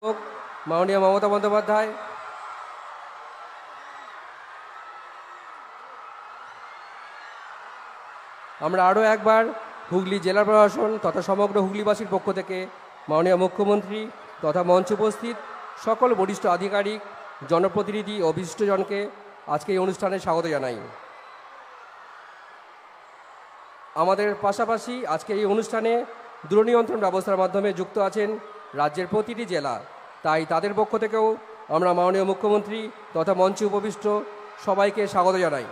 হোক মাননীয় মমতা বন্দ্যোপাধ্যায়, আমরা আরও একবার হুগলি জেলা প্রশাসন তথা সমগ্র হুগলিবাসীর পক্ষ থেকে মাননীয় মুখ্যমন্ত্রী তথা মঞ্চে উপস্থিত সকল বরিষ্ঠ আধিকারিক, জনপ্রতিনিধি ও বিশিষ্টজনকে আজকে এই অনুষ্ঠানে স্বাগত জানাই। আমাদের পাশাপাশি আজকে এই অনুষ্ঠানে দূরনিয়ন্ত্রণ ব্যবস্থার মাধ্যমে যুক্ত আছেন রাজ্যের প্রতিটি জেলা, তাই তাদের পক্ষ থেকেও আমরা মাননীয় মুখ্যমন্ত্রী তথা মঞ্চে উপবিষ্ট সবাইকে স্বাগত জানাই।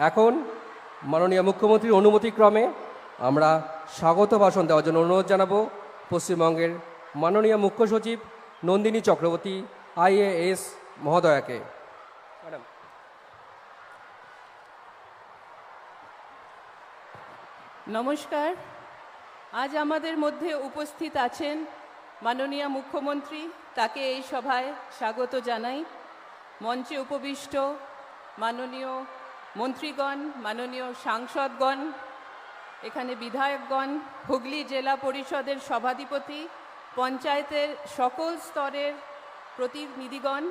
এখন মাননীয় মুখ্যমন্ত্রীর অনুমতিক্রমে আমরা স্বাগত ভাষণ দেওয়ার জন্য অনুরোধ জানাবো পশ্চিমবঙ্গের মাননীয় মুখ্য সচিব নন্দিনী চক্রবর্তী IAS মহোদয়াকে। ম্যাডাম। নমস্কার। আজ আমাদের মধ্যে উপস্থিত আছেন মাননীয় মুখ্যমন্ত্রী, তাকে এই সভায় স্বাগত জানাই। মঞ্চে উপবিষ্ট মাননীয় মন্ত্রীগণ, মাননীয় সাংসদগণ, এখানে বিধায়কগণ, হুগলি জেলা পরিষদের সভাধিপতি, পঞ্চায়েতের সকল স্তরের প্রতিনিধিগণ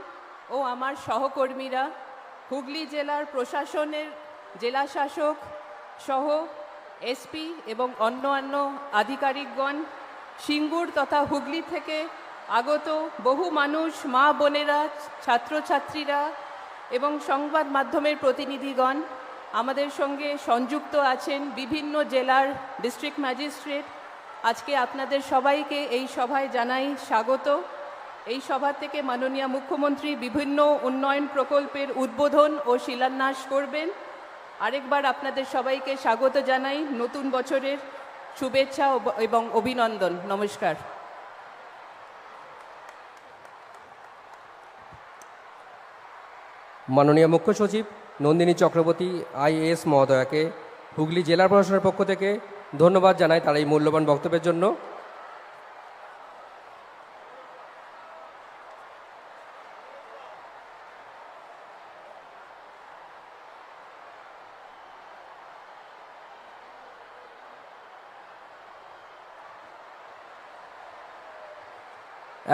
ও আমার সহকর্মীরা, হুগলি জেলার প্রশাসনের জেলা শাসক সহ SP এবং অন্যান্য আধিকারিকগণ, সিঙ্গুর তথা হুগলি থেকে আগত বহু মানুষ, মা বোনেরা, ছাত্রছাত্রীরা এবং সংবাদ মাধ্যমের প্রতিনিধিগণ, আমাদের সঙ্গে সংযুক্ত আছেন বিভিন্ন জেলার ডিস্ট্রিক্ট ম্যাজিস্ট্রেট। আজকে আপনাদের সবাইকে এই সভায় জানাই স্বাগত। এই সভা থেকে মাননীয় মুখ্যমন্ত্রী বিভিন্ন উন্নয়ন প্রকল্পের উদ্বোধন ও শিলান্যাস করবেন। আরেকবার আপনাদের সবাইকে স্বাগত জানাই, নতুন বছরের শুভেচ্ছা এবং অভিনন্দন। নমস্কার। মাননীয় মুখ্য সচিব নন্দিনী চক্রবর্তী IAS মহোদয়াকে হুগলি জেলা প্রশাসনের পক্ষ থেকে ধন্যবাদ জানাই তার এই মূল্যবান বক্তব্যের জন্য।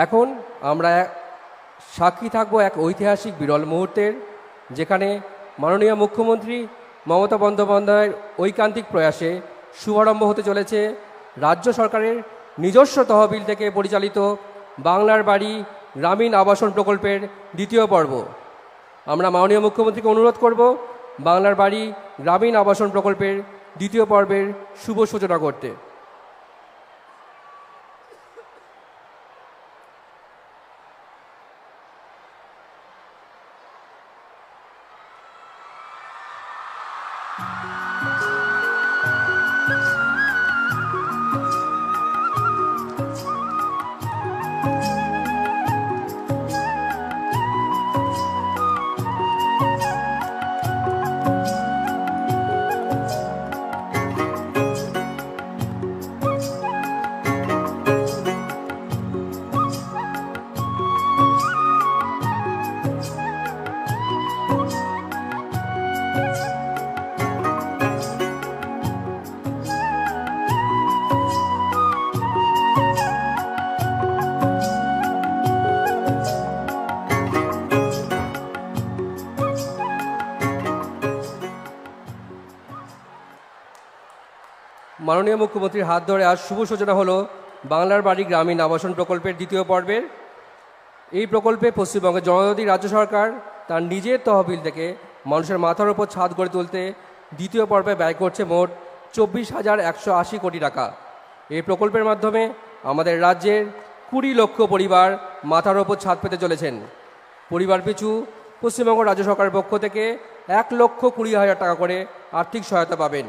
এখন আমরা সাক্ষী থাকব এক ঐতিহাসিক বিরল মুহূর্তের, যেখানে মাননীয় মুখ্যমন্ত্রী মমতা বন্দ্যোপাধ্যায়ের ঐকান্তিক প্রয়াসে শুভারম্ভ হতে চলেছে রাজ্য সরকারের নিজস্ব তহবিল থেকে পরিচালিত বাংলার বাড়ি গ্রামীণ আবাসন প্রকল্পের দ্বিতীয় পর্ব। আমরা মাননীয় মুখ্যমন্ত্রীকে অনুরোধ করব বাংলার বাড়ি গ্রামীণ আবাসন প্রকল্পের দ্বিতীয় পর্বের শুভ সূচনা করতে। মাননীয় মুখ্যমন্ত্রীর হাত ধরে আজ শুভ সূচনা হলো বাংলার বাড়ি গ্রামীণ আবাসন প্রকল্পের দ্বিতীয় পর্বের। এই প্রকল্পে পশ্চিমবঙ্গের জনজাতি রাজ্য সরকার তার নিজের তহবিল থেকে মানুষের মাথার উপর ছাদ গড়ে তুলতে দ্বিতীয় পর্বে ব্যয় করছে মোট 24,180 কোটি টাকা। এই প্রকল্পের মাধ্যমে আমাদের রাজ্যের 20 লক্ষ পরিবার মাথার ওপর ছাদ পেতে চলেছেন। পরিবার পিছু পশ্চিমবঙ্গ রাজ্য সরকারের পক্ষ থেকে 1,20,000 টাকা করে আর্থিক সহায়তা পাবেন।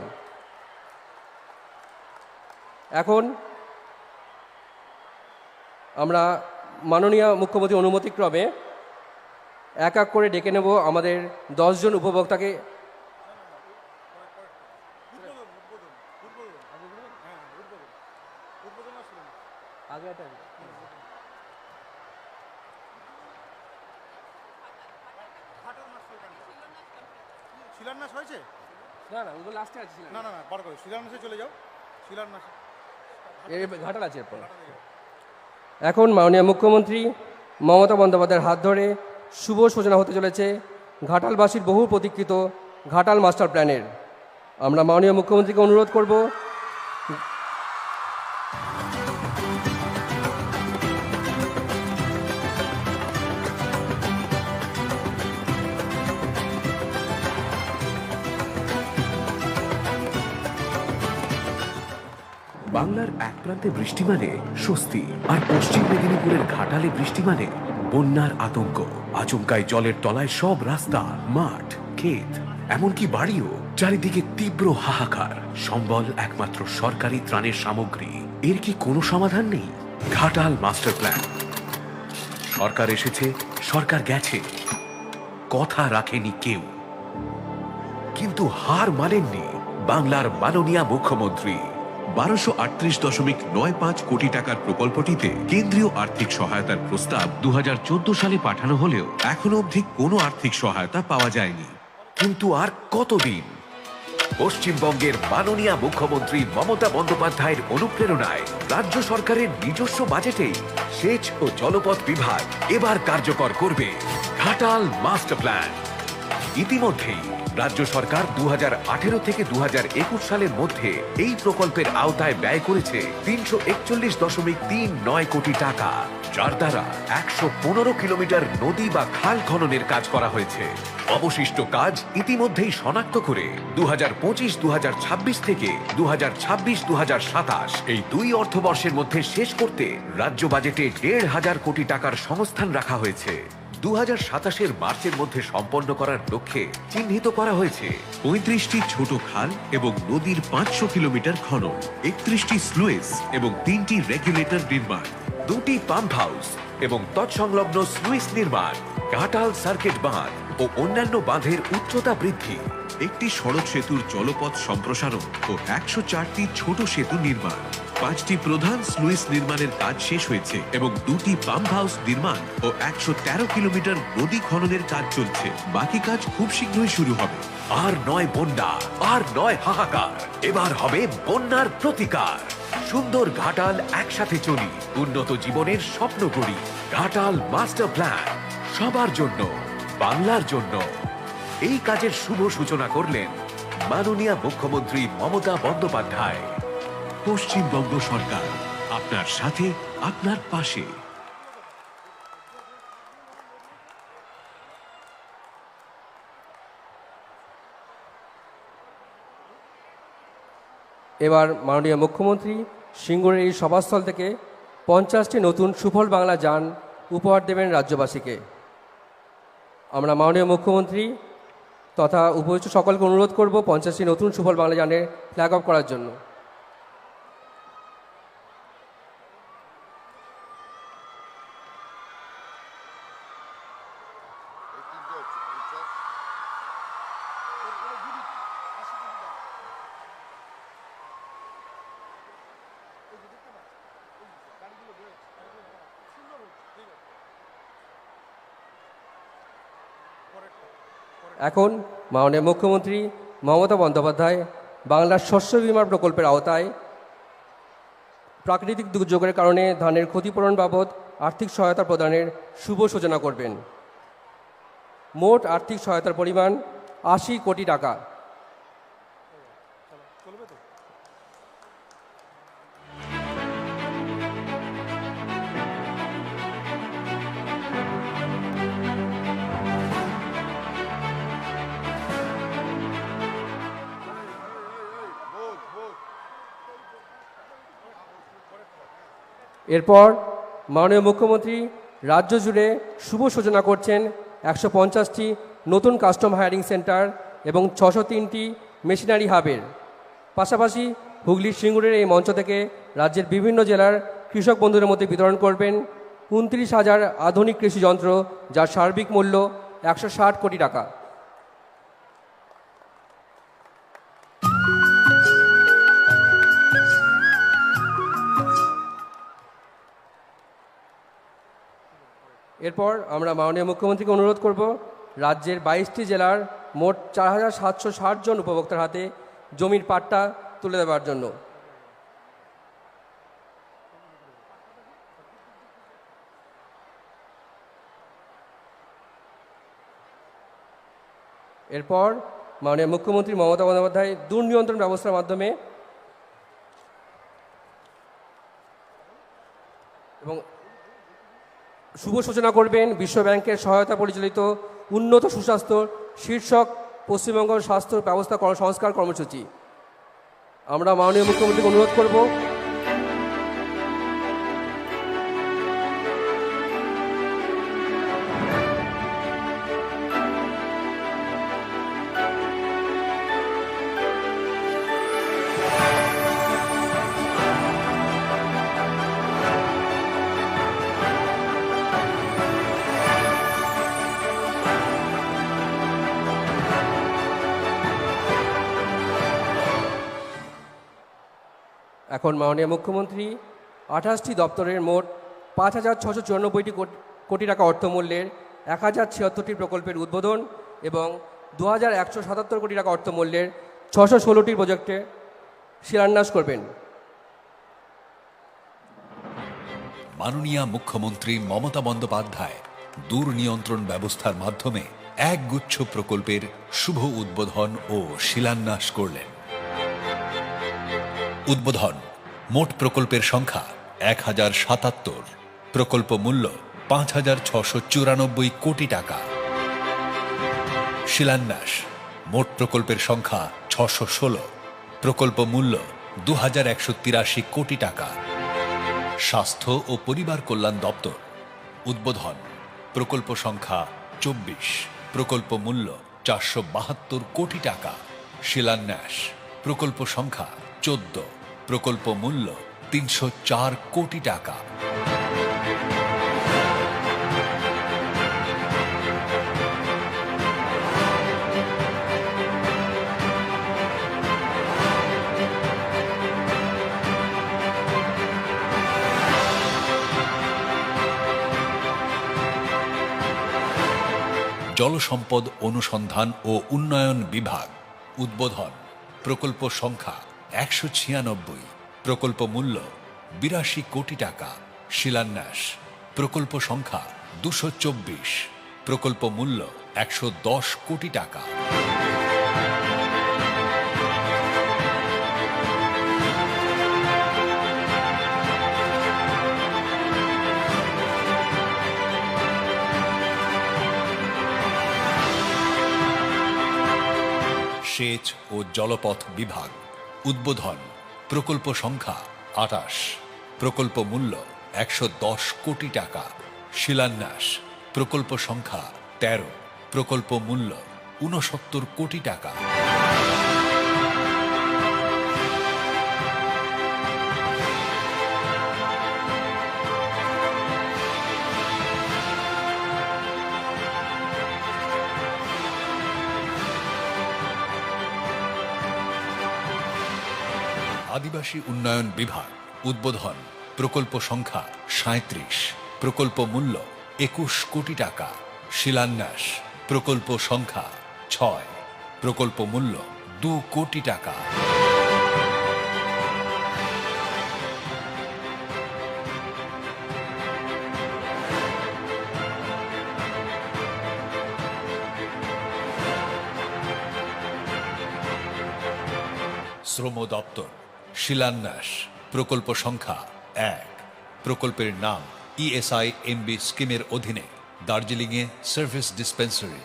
এখন আমরা মাননীয় মুখ্যমন্ত্রীর অনুমতিক্রমে এক এক করে ডেকে নেব আমাদের 10 জন উপভোক্তাকে। শিলান্যাস হয়েছে? না না, ওগুলো লাস্টে আছে। না না না, বার করো, শিলান্যাসে চলে যাও। শিলান্যাস ঘাটাল আছে এরপর। এখন মাননীয় মুখ্যমন্ত্রী মমতা বন্দ্যোপাধ্যায়ের হাত ধরে শুভ সূচনা হতে চলেছে ঘাটালবাসীর বহু প্রতীক্ষিত ঘাটাল মাস্টার প্ল্যানের। আমরা মাননীয় মুখ্যমন্ত্রীকে অনুরোধ করব বাংলার এক প্রান্তে বৃষ্টি মানে স্বস্তি, আর পশ্চিম মেদিনীপুরের ঘাটালে বৃষ্টি মানে বন্যার আতঙ্ক। আচমকায় জলের তলায় সব রাস্তা, মাঠ, ক্ষেত, এমনকি বাড়িও। চারিদিকে তীব্র হাহাকার। সম্বল একমাত্র সরকারি ত্রাণের সামগ্রী। এর কি কোনো সমাধান নেই? Ghatal master plan. সরকার এসেছে, সরকার গেছে, কথা রাখেনি কেউ। কিন্তু হার মানেননি বাংলার মাননীয় মুখ্যমন্ত্রী। 1238.95 কোটি টাকার প্রকল্পটিতে কেন্দ্রীয় আর্থিক সহায়তার প্রস্তাব 2014 সালে পাঠানো হলেও এখনো অবধি কোনো আর্থিক সহায়তা পাওয়া যায়নি। কিন্তু আর কতদিন? পশ্চিমবঙ্গের মাননীয় মুখ্যমন্ত্রী মমতা বন্দ্যোপাধ্যায়ের অনুপ্রেরণায় রাজ্য সরকারের নিজস্ব বাজেটেই সেচ ও জলপথ বিভাগ এবার কার্যকর করবে ঘাটাল মাস্টার প্ল্যান। ইতিমধ্যেই রাজ্য সরকার 2018 থেকে 2021 সালের মধ্যে এই প্রকল্পের আওতায় ব্যয় করেছে 341.39 কোটি টাকা, যার দ্বারা 115 কিলোমিটার নদী বা খাল খননের কাজ করা হয়েছে। অবশিষ্ট কাজ ইতিমধ্যেই শনাক্ত করে 2025-2026 থেকে 2026-2027 এই দুই অর্থবর্ষের মধ্যে শেষ করতে রাজ্য বাজেটে 1,500 কোটি টাকার সংস্থান রাখা হয়েছে। 2027 মার্চের মধ্যে সম্পন্ন করার লক্ষ্যে চিহ্নিত করা হয়েছে 35টি ছোট খাল এবং নদীর 500 কিলোমিটার খনন, 31টি স্লুইস এবং 3টি রেগুলেটর নির্মাণ, 2টি পাম্প হাউস এবং তৎসংলগ্ন স্লুইস নির্মাণ, ঘাটাল সার্কিট বাঁধ ও অন্যান্য বাঁধের উচ্চতা বৃদ্ধি, একটি সড়ক সেতুর জলপথ সম্প্রসারণ ও 104টি ছোট সেতু নির্মাণ। 5টি প্রধান স্লুইস নির্মাণের কাজ শেষ হয়েছে এবং 2টি পাম্প হাউস নির্মাণ ও 113 কিলোমিটার নদী খননের কাজ চলছে। বাকি কাজ খুব শীঘ্রই শুরু হবে। আর নয় বন্যা, আর নয় হাহাকার, এবার হবে বন্যার প্রতিকার। সুন্দর ঘাটাল একসাথে চলি, উন্নত জীবনের স্বপ্ন গড়ি। ঘাটাল মাস্টার প্ল্যান, সবার জন্য, বাংলার জন্য। এই কাজের শুভ সূচনা করলেন মাননীয় মুখ্যমন্ত্রী মমতা বন্দ্যোপাধ্যায়। পশ্চিমবঙ্গ সরকার আপনার সাথে, আপনার পাশে। এবার মাননীয় মুখ্যমন্ত্রী সিঙ্গুরের এই সভাস্থল থেকে 50টি নতুন সুফল বাংলা যান উপহার দেবেন রাজ্যবাসীকে। আমরা মাননীয় মুখ্যমন্ত্রী তথা উপস্থিত সকলকে অনুরোধ করব 50টি নতুন সুফল বাংলা যানের ফ্ল্যাগ অফ করার জন্য। এখন মাননীয় মুখ্যমন্ত্রী মমতা বন্দ্যোপাধ্যায় বাংলার শস্য বীমা প্রকল্পের আওতায় প্রাকৃতিক দুর্যোগের কারণে ধানের ক্ষতিপূরণ বাবদ আর্থিক সহায়তা প্রদানের শুভ সূচনা করবেন। মোট আর্থিক সহায়তার পরিমাণ 80 কোটি টাকা। এরপর মাননীয় মুখ্যমন্ত্রী রাজ্য জুড়ে শুভ সূচনা করছেন 150টি নতুন কাস্টম হায়ারিং সেন্টার এবং 603টি মেশিনারি হাবের। পাশাপাশি হুগলির সিঙ্গুরের এই মঞ্চ থেকে রাজ্যের বিভিন্ন জেলার কৃষক বন্ধুদের মধ্যে বিতরণ করবেন 29,000 আধুনিক কৃষি যন্ত্র, যার সার্বিক মূল্য 160 কোটি টাকা। এরপর আমরা মাননীয় মুখ্যমন্ত্রীকে অনুরোধ করব রাজ্যের 22টি জেলার মোট 4,760 জন উপভোক্তার হাতে জমির পাট্টা তুলে দেওয়ার জন্য। এরপর মাননীয় মুখ্যমন্ত্রী মমতা বন্দ্যোপাধ্যায় দুর্নিয়ন্ত্রণ ব্যবস্থার মাধ্যমে এবং শুভ সূচনা করবেন বিশ্ব ব্যাংকের সহায়তা পরিচালিত উন্নত সুস্বাস্থ্য শীর্ষক পশ্চিমবঙ্গ স্বাস্থ্য ব্যবস্থা সংস্কার কর্মসূচি। আমরা মাননীয় মুখ্যমন্ত্রীকে অনুরোধ করব এখন মাননীয় মুখ্যমন্ত্রী 28টি দপ্তরের মোট 5,694 কোটি টাকা অর্থমূল্যের 1,076টি প্রকল্পের উদ্বোধন এবং 2,177 কোটি টাকা অর্থমূল্যের 616টি প্রজেক্টে শিলান্যাস করবেন। মাননীয় মুখ্যমন্ত্রী মমতা বন্দ্যোপাধ্যায় দুর্নিয়ন্ত্রণ ব্যবস্থার মাধ্যমে একগুচ্ছ প্রকল্পের শুভ উদ্বোধন ও শিলান্যাস করলেন। উদ্বোধন: মোট প্রকল্পের সংখ্যা 1,077, প্রকল্প মূল্য 5,694 কোটি টাকা। শিলান্যাস: মোট প্রকল্পের সংখ্যা 616, প্রকল্প মূল্য 2,183 কোটি টাকা। স্বাস্থ্য ও পরিবার কল্যাণ দপ্তর। উদ্বোধন: প্রকল্প সংখ্যা 24, প্রকল্প মূল্য 472 কোটি টাকা। শিলান্যাস: প্রকল্প সংখ্যা 14, প্রকল্প মূল্য 304 কোটি টাকা। জলসম্পদ অনুসন্ধান ও উন্নয়ন বিভাগ। উদ্বোধন: প্রকল্প সংখ্যা 196, প্রকল্প মূল্য 82 কোটি টাকা। শিলান্যাস: প্রকল্প সংখ্যা 224, প্রকল্প মূল্য 110 কোটি টাকা। সেচ ও জলপথ বিভাগ। উদ্বোধন: প্রকল্প সংখ্যা 28, প্রকল্প মূল্য 110 কোটি টাকা। শিলান্যাস: প্রকল্প সংখ্যা 13, প্রকল্প মূল্য 69 কোটি টাকা। আদিবাসী উন্নয়ন বিভাগ। উদ্বোধন: প্রকল্প সংখ্যা 37, প্রকল্প মূল্য 21 কোটি টাকা। শিলান্যাস: প্রকল্প সংখ্যা 6, প্রকল্প মূল্য 2 কোটি টাকা। শ্রম দপ্তর। শিলান্যাস: প্রকল্প সংখ্যা 1, প্রকল্পের নাম ESI-MB স্কিমের অধীনে দার্জিলিংয়ে সার্ভিস ডিসপেন্সারি।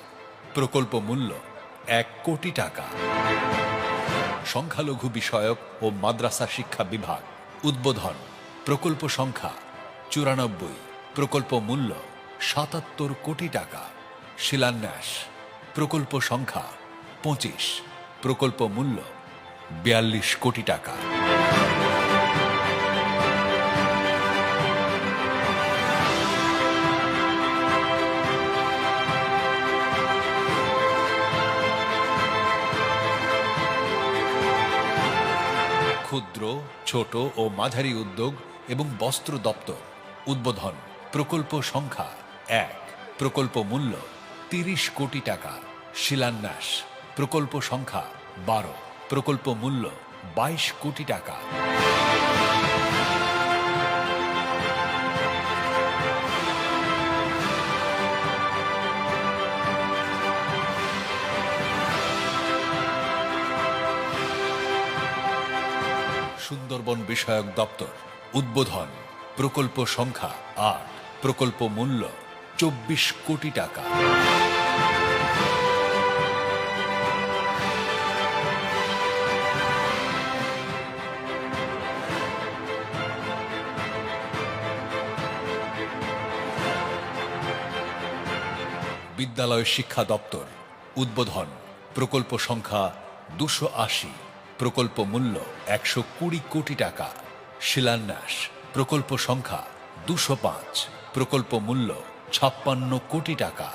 প্রকল্প মূল্য 1 কোটি টাকা। সংখ্যালঘু বিষয়ক ও মাদ্রাসা শিক্ষা বিভাগ। উদ্বোধন: প্রকল্প সংখ্যা 94, প্রকল্প মূল্য 77 কোটি টাকা। শিলান্যাস, প্রকল্প সংখ্যা 25, প্রকল্প মূল্য 42 কোটি টাকা। ক্ষুদ্র, ছোট ও মাঝারি উদ্যোগ এবং বস্ত্র দপ্তর উদ্বোধন, প্রকল্প সংখ্যা 1, প্রকল্প মূল্য 30 কোটি টাকা। শিলান্যাস, প্রকল্প সংখ্যা 12, প্রকল্প মূল্য 22 কোটি টাকা। সুন্দরবন বিষয়ক দপ্তর উদ্বোধন, প্রকল্প সংখ্যা 8, প্রকল্প মূল্য 24 কোটি টাকা। বিদ্যালয় শিক্ষা দপ্তর উদ্বোধন, প্রকল্প সংখ্যা 280, প্রকল্প মূল্য 120 কোটি টাকা। শিলান্যাস, প্রকল্প সংখ্যা 205, প্রকল্প মূল্য 56 কোটি টাকা।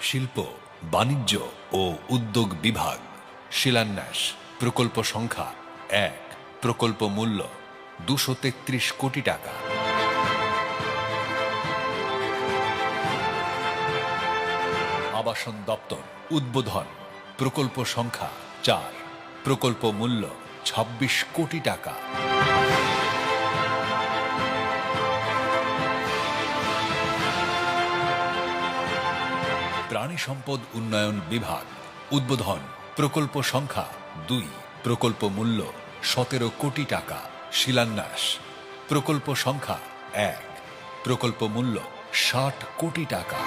শিল্প, বাণিজ্য ও উদ্যোগ বিভাগ শিলান্যাস, প্রকল্প সংখ্যা 1, প্রকল্প মূল্য 233 কোটি টাকা। আবাসন দপ্তর উদ্বোধন, প্রকল্প সংখ্যা 4, প্রকল্প মূল্য 26 কোটি টাকা। প্রাণী সম্পদ উন্নয়ন বিভাগ উদ্বোধন, প্রকল্প সংখ্যা 2, প্রকল্প মূল্য 17 কোটি টাকা। শিলান্যাস, প্রকল্প সংখ্যা 1, প্রকল্প মূল্য 60 কোটি টাকা।